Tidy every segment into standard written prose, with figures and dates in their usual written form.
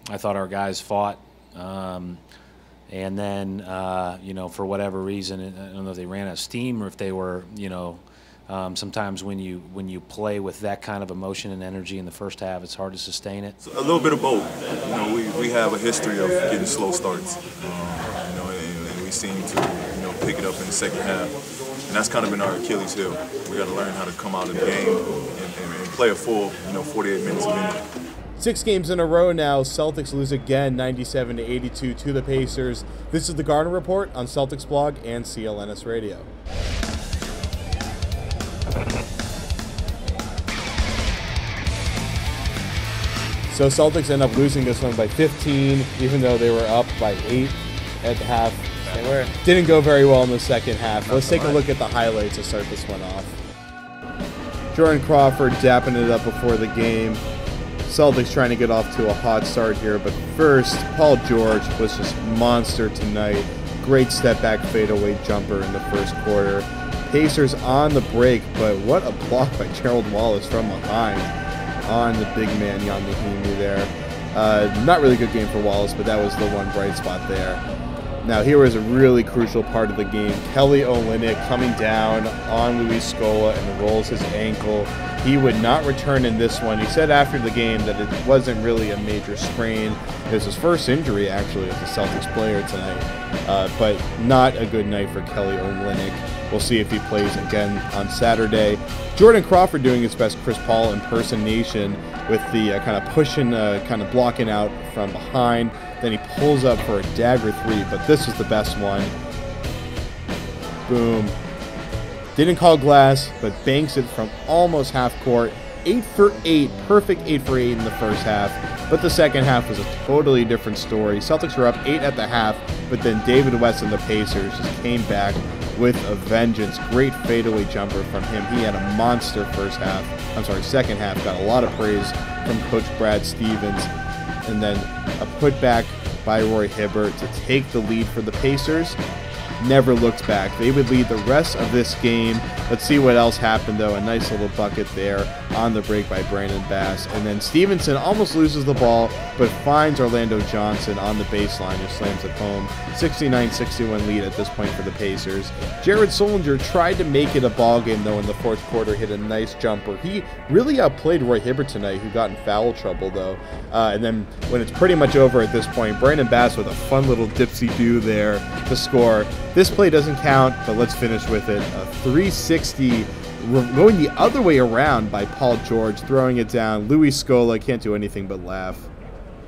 I thought our guys fought. And then, you know, for whatever reason, I don't know if they ran out of steam or if they were, you know, sometimes when you play with that kind of emotion and energy in the first half, it's hard to sustain it. A little bit of both. You know, we have a history of getting slow starts, you know, and we seem to, you know, pick it up in the second half. And that's kind of been our Achilles heel. We got to learn how to come out of the game and play a full, you know, 48 minutes a minute. 6 games in a row now. Celtics lose again, 97-82 to the Pacers. This is the Garden Report on Celtics Blog and CLNS Radio. So Celtics end up losing this one by 15, even though they were up by 8 at the half. They were. Didn't go very well in the second half. Let's take a look at the highlights to start this one off. Jordan Crawford dapping it up before the game. Celtics trying to get off to a hot start here, but first, Paul George was just monster tonight. Great step-back fadeaway jumper in the first quarter. Pacers on the break, but what a block by Gerald Wallace from behind on the big man, Jan Mahimi there. Not really good game for Wallace, but that was the one bright spot there. Now, here was a really crucial part of the game. Kelly Olynyk coming down on Luis Scola and rolls his ankle. He would not return in this one. He said after the game that it wasn't really a major sprain. It was his first injury, actually, as a Celtics player tonight. But not a good night for Kelly Olynyk. We'll see if he plays again on Saturday. Jordan Crawford doing his best Chris Paul impersonation with the kind of pushing, kind of blocking out from behind. Then he pulls up for a dagger 3, but this was the best one. Boom. Didn't call glass, but banks it from almost half court. 8 for 8, perfect 8 for 8 in the first half. But the second half was a totally different story. Celtics were up 8 at the half, but then David West and the Pacers just came back with a vengeance. Great fadeaway jumper from him. He had a monster second half. Got a lot of praise from Coach Brad Stevens. And then a putback by Roy Hibbert to take the lead for the Pacers. Never looked back. They would lead the rest of this game. Let's see what else happened, though. A nice little bucket there on the break by Brandon Bass. And then Stevenson almost loses the ball, but finds Orlando Johnson on the baseline and slams it home. 69-61 lead at this point for the Pacers. Jared Solinger tried to make it a ball game, though, in the fourth quarter. Hit a nice jumper. He really outplayed Roy Hibbert tonight, who got in foul trouble, though. And then when it's pretty much over at this point, Brandon Bass with a fun little dipsy-do there to score. This play doesn't count, but let's finish with it. A 360 going the other way around by Paul George, throwing it down. Luis Scola can't do anything but laugh.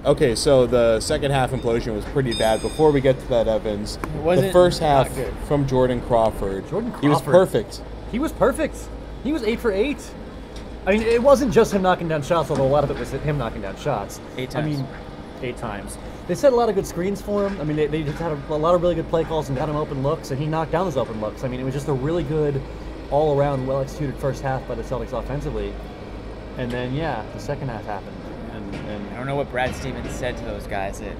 Okay, so the second half implosion was pretty bad. Before we get to that, Evans, the first half from Jordan Crawford. He was perfect. He was perfect. He was 8 for 8. I mean, it wasn't just him knocking down shots, although a lot of it was him knocking down shots. 8 times. I mean, 8 times. They set a lot of good screens for him. I mean, they just had a lot of really good play calls and got him open looks, and he knocked down those open looks. I mean, it was just a really good, all-around, well-executed first half by the Celtics offensively. And then, yeah, the second half happened. And I don't know what Brad Stevens said to those guys at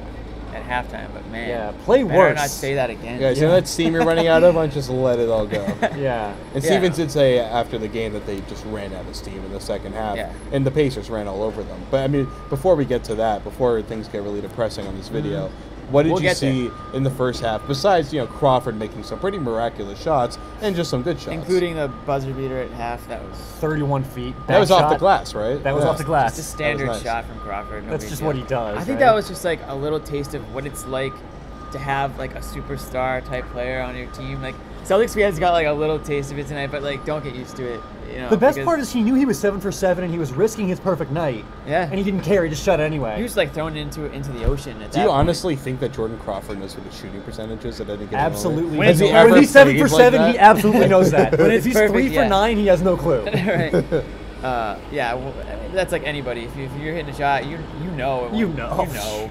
halftime, but man, yeah, play better worse. Not say that again. Yeah, you know that steam you're running out of? Why don't you just let it all go? Yeah. And Stevens did say after the game that they just ran out of steam in the second half, and the Pacers ran all over them. But I mean, before we get to that, before things get really depressing on this video, what did you see in the first half, besides, you know, Crawford making some pretty miraculous shots and just some good shots? Including the buzzer beater at half, that was 31 feet. That was off the glass, right? That was off the glass. Just a standard shot from Crawford. That's just what he does. I think that was just like a little taste of what it's like to have like a superstar type player on your team. Like Celtics fans got like a little taste of it tonight, but like don't get used to it. You know, the best part is he knew he was 7 for 7 and he was risking his perfect night. Yeah. And he didn't care. He just shot it anyway. He was like thrown into the ocean. Do you honestly think that Jordan Crawford knows what his shooting percentage is at any given Absolutely. moment? When he's 7 for 7, he absolutely knows that. But if he's perfect, 3 for 9, he has no clue. Right. Yeah, well, that's like anybody. If you're hitting a shot, you know. You know.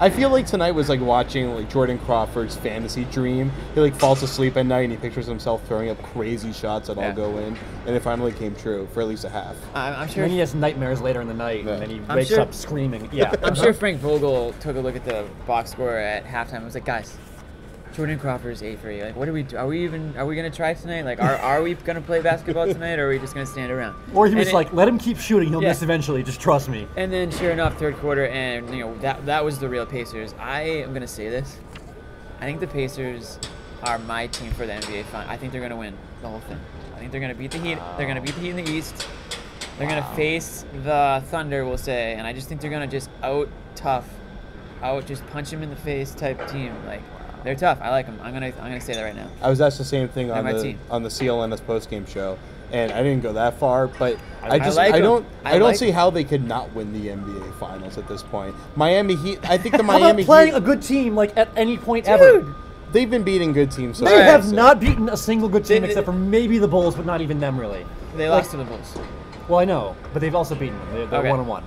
I feel like tonight was like watching like Jordan Crawford's fantasy dream. He like falls asleep at night and he pictures himself throwing up crazy shots that all go in, and it finally came true for at least a half. I'm sure. And he has nightmares later in the night, and then he wakes up screaming. Yeah, I'm sure Frank Vogel took a look at the box score at halftime and was like, guys, Jordan Crawford is 8 for 8. Like, what do we do? Are we gonna try tonight? Like, are we gonna play basketball tonight, or are we just gonna stand around? Or he was like, let him keep shooting. He'll Yeah. miss eventually. Just trust me. And then, sure enough, third quarter, and that was the real Pacers. I am gonna say this. I think the Pacers are my team for the NBA Final. I think they're gonna win the whole thing. I think they're gonna beat the Heat. They're gonna beat the Heat in the East. They're gonna face the Thunder, we'll say, and I just think they're gonna just just punch him in the face type team. Like, they're tough. I like them. I'm gonna say that right now. I was asked the same thing on my the team. CLNS postgame show, and I didn't go that far, but I like 'em. I don't like see how they could not win the NBA Finals at this point. Miami Heat. I think the How about Miami playing Heat. a good team like at any point ever? They've been beating good teams. So They far, have so- not beaten a single good team They- except for maybe the Bulls, but not even them really. They lost to the Bulls. Well, I know, but they've also beaten them. They're Okay. 1-1.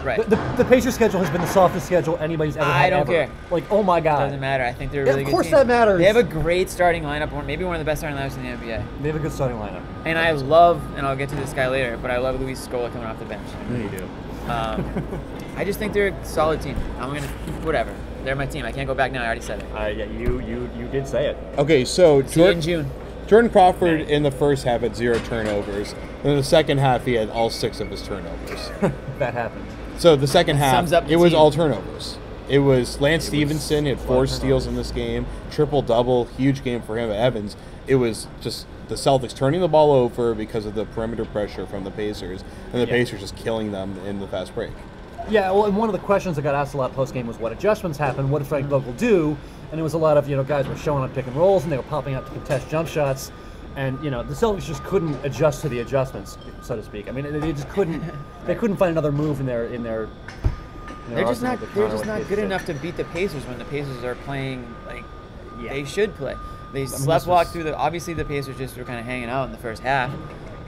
Right. The Pacers schedule has been the softest schedule anybody's ever had. I don't ever. care. Like, oh my god. Doesn't matter. I think they're a Yeah, really of good course team. that matters. They have a great starting lineup, maybe one of the best starting lineups in the NBA. They have a good starting lineup. And I love, and I'll get to this guy later, but I love Luis Scola coming off the bench. I know you do. I just think they're a solid team. Whatever. They're my team. I can't go back now. I already said it. Yeah, you did say it. Okay, so See you in June. Jordan Crawford in the first half had 0 turnovers. And in the second half, he had all 6 of his turnovers. That happened. So the second half, Sums up the it was team. all turnovers. It was Lance Stevenson. He had 4 steals in this game, triple-double, huge game for him. Evans. It was just the Celtics turning the ball over because of the perimeter pressure from the Pacers, and the Pacers just killing them in the fast break. Yeah, well, and one of the questions that got asked a lot post-game was what adjustments happened, what did Frank Vogel do? And it was a lot of, guys were showing up pick and rolls, and they were popping up to contest jump shots. And, the Celtics just couldn't adjust to the adjustments, so to speak. I mean, they just couldn't, they couldn't find another move in their They're just not. arsenal to They're counter just what not they good did. enough to beat the Pacers when the Pacers are playing like they should play. They this sleptwalked was- through the. Obviously, the Pacers just were kind of hanging out in the first half,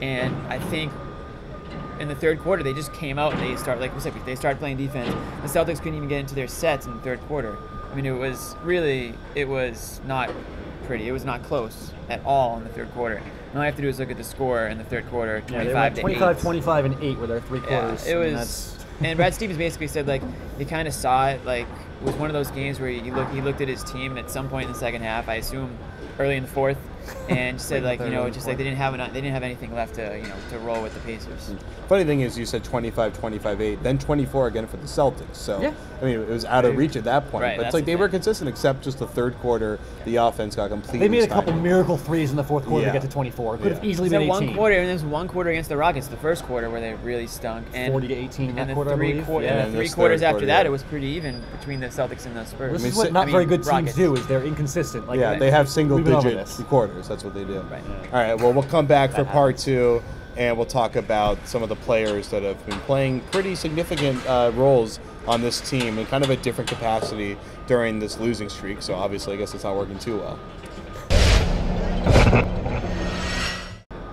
and I think in the third quarter they just came out and they started playing defense. The Celtics couldn't even get into their sets in the third quarter. I mean, it was not pretty. It was not close at all in the third quarter. And all you have to do is look at the score in the third quarter, 25 to 8. 25, and 8 were their 3 quarters. Yeah, it I mean, was. And Brad Stevens basically said, like, he kind of saw it, like, it was one of those games where he looked at his team at some point in the second half, I assume early in the fourth, and said, like, just like they didn't have anything left to, to roll with the Pacers. Funny thing is, you said 25, 25, 8, then 24 again for the Celtics. So, Yeah. I mean, it was out of reach at that point. Right, but it's that's like the they were thing. consistent, except just the third quarter, the offense got completely They made a couple stymied. miracle threes in the fourth quarter Yeah. to get to 24. Could have Yeah. easily There's been that 18. one quarter, and there's one quarter against the Rockets, the first quarter, where they really stunk. And 40 to 18 in that and the quarter, I believe. and Yeah, the and three this quarters third after quarter, that, yeah. it was pretty even between the Celtics and the Spurs. This I is mean, what not very good Rockets. teams do, is they're inconsistent. Like, Yeah, they have we've been over single-digit this. quarters. That's what they do. Right. All right, well, we'll come back for part 2, and we'll talk about some of the players that have been playing pretty significant roles on this team in kind of a different capacity during this losing streak. So obviously, I guess it's not working too well.